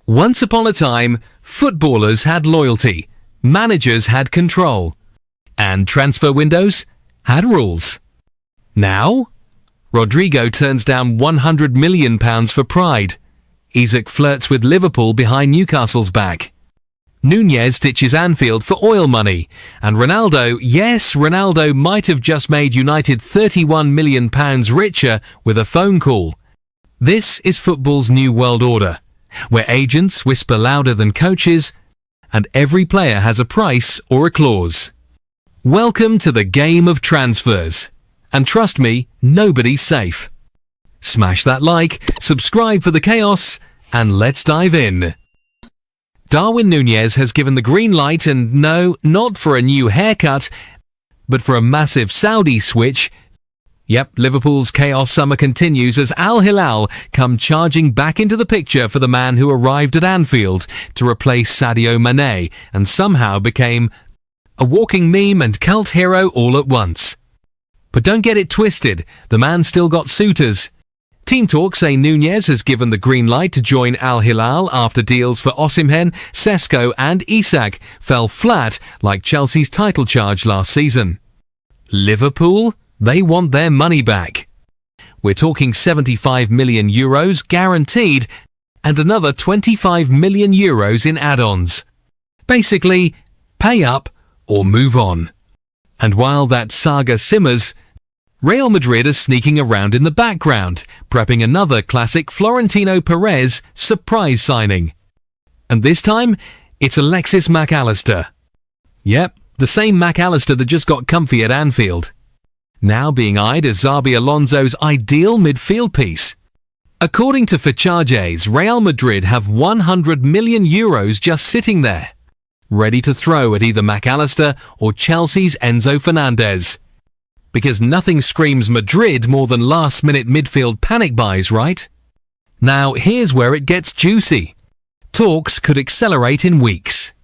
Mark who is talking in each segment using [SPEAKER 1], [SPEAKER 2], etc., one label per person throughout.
[SPEAKER 1] Once upon a time, footballers had loyalty, managers had control, and transfer windows had rules. Now, Rodrygo turns down £100 million for pride. Isak flirts with Liverpool behind Newcastle's back. Núñez ditches Anfield for oil money. And Ronaldo, yes, Ronaldo might have just made United £31 million richer with a phone call. This is football's new world order, where agents whisper louder than coaches, and every player has a price or a clause. Welcome to the game of transfers. And trust me, nobody's safe. Smash that like, subscribe for the chaos, and let's dive in. Darwin Núñez has given the green light, and no, not for a new haircut, but for a massive Saudi switch. Yep, Liverpool's chaos summer continues as Al-Hilal come charging back into the picture for the man who arrived at Anfield to replace Sadio Mane and somehow became a walking meme and cult hero all at once. But don't get it twisted, the man still got suitors. Team talks say Núñez has given the green light to join Al-Hilal after deals for Osimhen, Sesko and Isak fell flat like Chelsea's title charge last season. Liverpool? They want their money back. We're talking €75 million guaranteed and another €25 million in add-ons. Basically, pay up or move on. And while that saga simmers, Real Madrid are sneaking around in the background, prepping another classic Florentino Perez surprise signing. And this time, it's Alexis McAllister. Yep, the same McAllister that just got comfy at Anfield. Now being eyed as Xabi Alonso's ideal midfield piece. According to Fichajes, Real Madrid have €100 million just sitting there, ready to throw at either McAllister or Chelsea's Enzo Fernandez. Because nothing screams Madrid more than last-minute midfield panic buys, right? Now here's where it gets juicy. Talks could accelerate in weeks.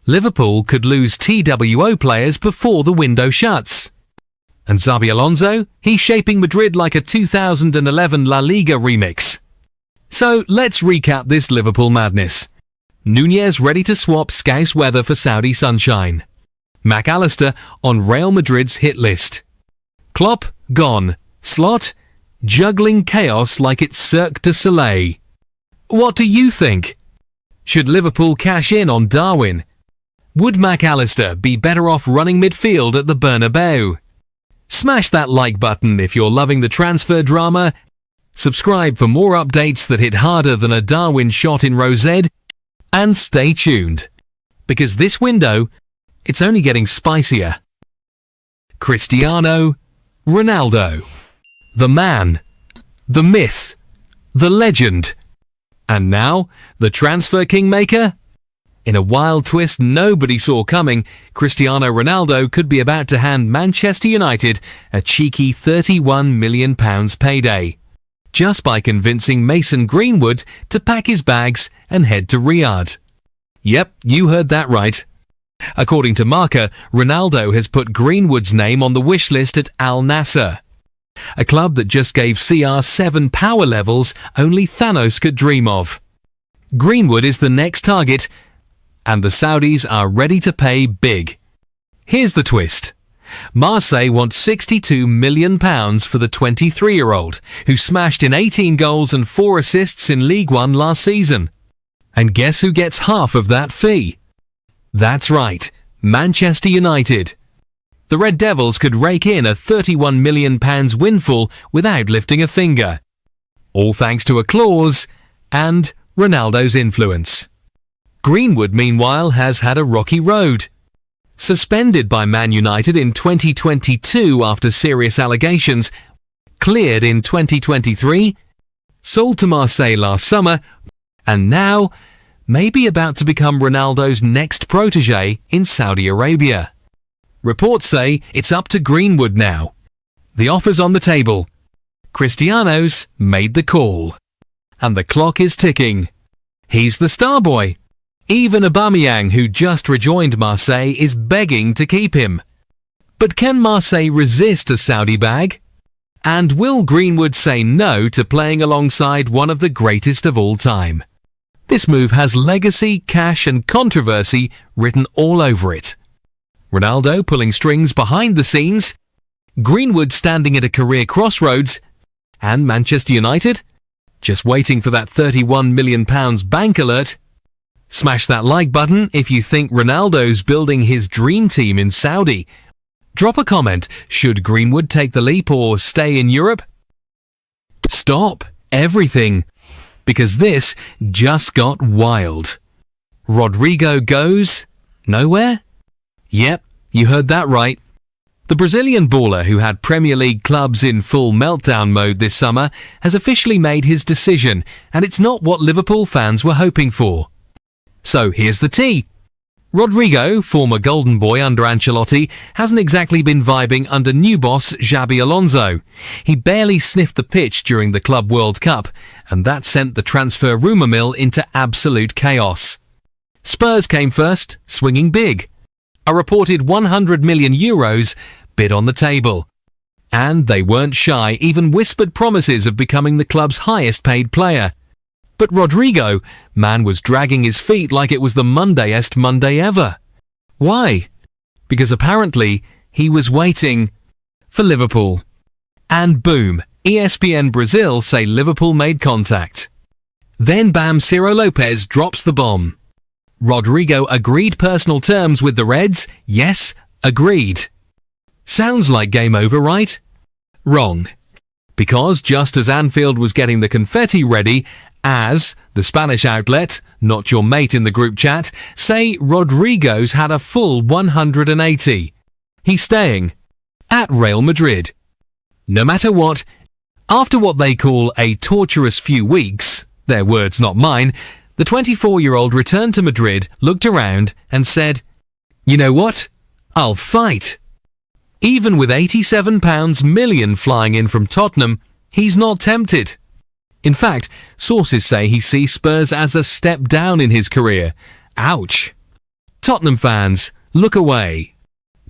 [SPEAKER 1] Liverpool could lose TWO players before the window shuts. And Xabi Alonso, he's shaping Madrid like a 2011 La Liga remix. So let's recap this Liverpool madness. Núñez ready to swap Scouse weather for Saudi sunshine. McAllister on Real Madrid's hit list. Klopp gone. Slot juggling chaos like it's Cirque du Soleil. What do you think? Should Liverpool cash in on Darwin? Would McAllister be better off running midfield at the Bernabeu? Smash that like button if you're loving the transfer drama. Subscribe for more updates that hit harder than a Darwin shot in Rosette. And stay tuned, because this window, it's only getting spicier. Cristiano Ronaldo. The man, the myth, the legend. And now, the transfer kingmaker? In a wild twist nobody saw coming, Cristiano Ronaldo could be about to hand Manchester United a cheeky £31 million payday, just by convincing Mason Greenwood to pack his bags and head to Riyadh. Yep, you heard that right. According to Marca, Ronaldo has put Greenwood's name on the wish list at Al Nassr, a club that just gave CR7 power levels only Thanos could dream of. Greenwood is the next target, and the Saudis are ready to pay big. Here's the twist. Marseille want £62 million for the 23-year-old, who smashed in 18 goals and 4 assists in League One last season. And guess who gets half of that fee? That's right, Manchester United. The Red Devils could rake in a £31 million windfall without lifting a finger. All thanks to a clause and Ronaldo's influence. Greenwood, meanwhile, has had a rocky road. Suspended by Man United in 2022 after serious allegations, cleared in 2023, sold to Marseille last summer, and now maybe about to become Ronaldo's next protege in Saudi Arabia. Reports say it's up to Greenwood now. The offer's on the table. Cristiano's made the call. And the clock is ticking. He's the star boy. Even Aubameyang, who just rejoined Marseille, is begging to keep him. But can Marseille resist a Saudi bag? And will Greenwood say no to playing alongside one of the greatest of all time? This move has legacy, cash and controversy written all over it. Ronaldo pulling strings behind the scenes, Greenwood standing at a career crossroads, and Manchester United just waiting for that £31 million bank alert. Smash that like button if you think Ronaldo's building his dream team in Saudi. Drop a comment, should Greenwood take the leap or stay in Europe? Stop everything, because this just got wild. Rodrygo goes nowhere? Yep, you heard that right. The Brazilian baller, who had Premier League clubs in full meltdown mode this summer, has officially made his decision, and it's not what Liverpool fans were hoping for. So here's the tea. Rodrygo, former golden boy under Ancelotti, hasn't exactly been vibing under new boss Xabi Alonso. He barely sniffed the pitch during the Club World Cup, and that sent the transfer rumour mill into absolute chaos. Spurs came first, swinging big. A reported €100 million bid on the table. And they weren't shy, even whispered promises of becoming the club's highest paid player. But Rodrygo, man, was dragging his feet like it was the Mondayest Monday ever. Why? Because apparently he was waiting for Liverpool. And boom, ESPN Brazil say Liverpool made contact. Then bam, Ciro Lopez drops the bomb. Rodrygo agreed personal terms with the Reds. Yes, agreed. Sounds like game over, right? Wrong. Because just as Anfield was getting the confetti ready, as the Spanish outlet, Not Your Mate in the group chat, say Rodrygo's had a full 180. He's staying at Real Madrid. No matter what, after what they call a torturous few weeks, their words not mine, the 24-year-old returned to Madrid, looked around and said, "You know what? I'll fight." Even with £87 million flying in from Tottenham, he's not tempted. In fact, sources say he sees Spurs as a step down in his career. Ouch. Tottenham fans, look away.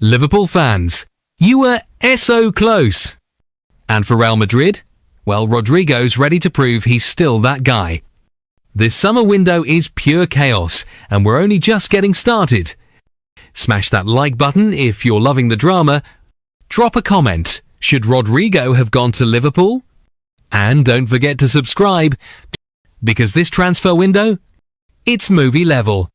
[SPEAKER 1] Liverpool fans, you were so close. And for Real Madrid, well, Rodrygo's ready to prove he's still that guy. This summer window is pure chaos, and we're only just getting started. Smash that like button if you're loving the drama. Drop a comment. Should Rodrygo have gone to Liverpool? And don't forget to subscribe, because this transfer window, it's movie level.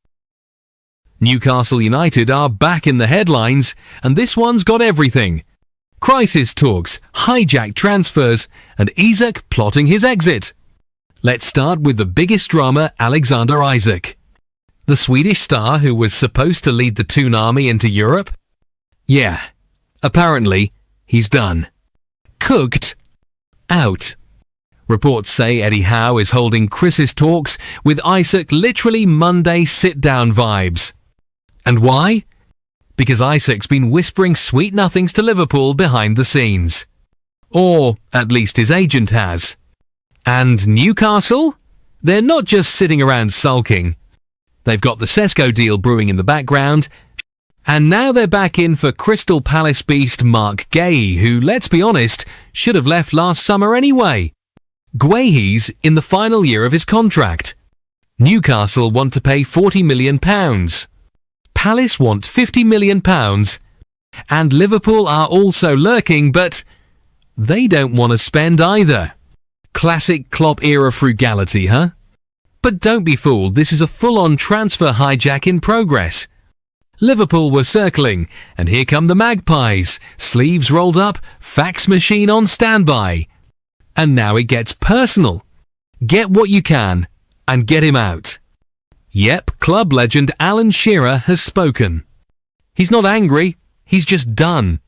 [SPEAKER 1] Newcastle United are back in the headlines, and this one's got everything. Crisis talks, hijacked transfers, and Isak plotting his exit. Let's start with the biggest drama, Alexander Isak. The Swedish star who was supposed to lead the Toon Army into Europe? Yeah, apparently he's done. Cooked out. Reports say Eddie Howe is holding crisis talks with Isak, literally Monday sit-down vibes. And why? Because Isak's been whispering sweet nothings to Liverpool behind the scenes. Or at least his agent has. And Newcastle? They're not just sitting around sulking. They've got the Sesko deal brewing in the background, and now they're back in for Crystal Palace beast Mark Guehi, who, let's be honest, should have left last summer anyway. Guehi's in the final year of his contract. Newcastle want to pay £40 million. Palace want £50 million. And Liverpool are also lurking, but they don't want to spend either. Classic Klopp-era frugality, huh? But don't be fooled, this is a full-on transfer hijack in progress. Liverpool were circling, and here come the Magpies, sleeves rolled up, fax machine on standby. And now it gets personal. Get what you can, and get him out. Yep, club legend Alan Shearer has spoken. He's not angry, he's just done.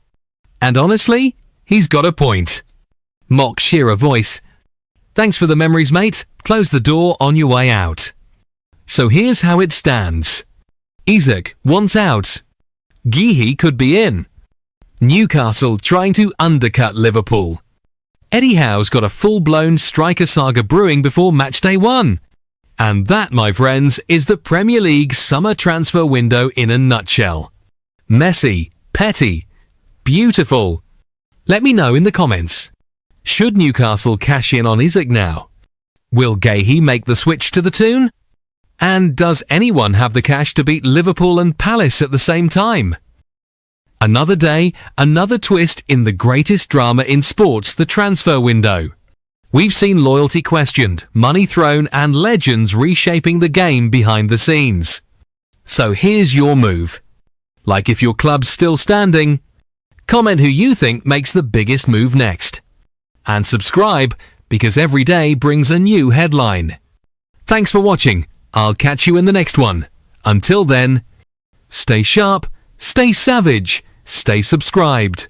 [SPEAKER 1] And honestly, he's got a point. Mock Shearer voice. Thanks for the memories, mate. Close the door on your way out. So here's how it stands. Isak wants out. Guehi could be in. Newcastle trying to undercut Liverpool. Eddie Howe's got a full-blown striker saga brewing before matchday 1. And that, my friends, is the Premier League summer transfer window in a nutshell. Messy, petty, beautiful. Let me know in the comments. Should Newcastle cash in on Isak now? Will Guehi make the switch to the Toon? And does anyone have the cash to beat Liverpool and Palace at the same time? Another day, another twist in the greatest drama in sports, the transfer window. We've seen loyalty questioned, money thrown, and legends reshaping the game behind the scenes. So here's your move. Like if your club's still standing, comment who you think makes the biggest move next. And subscribe, because every day brings a new headline. Thanks for watching. I'll catch you in the next one. Until then, stay sharp, stay savage, stay subscribed.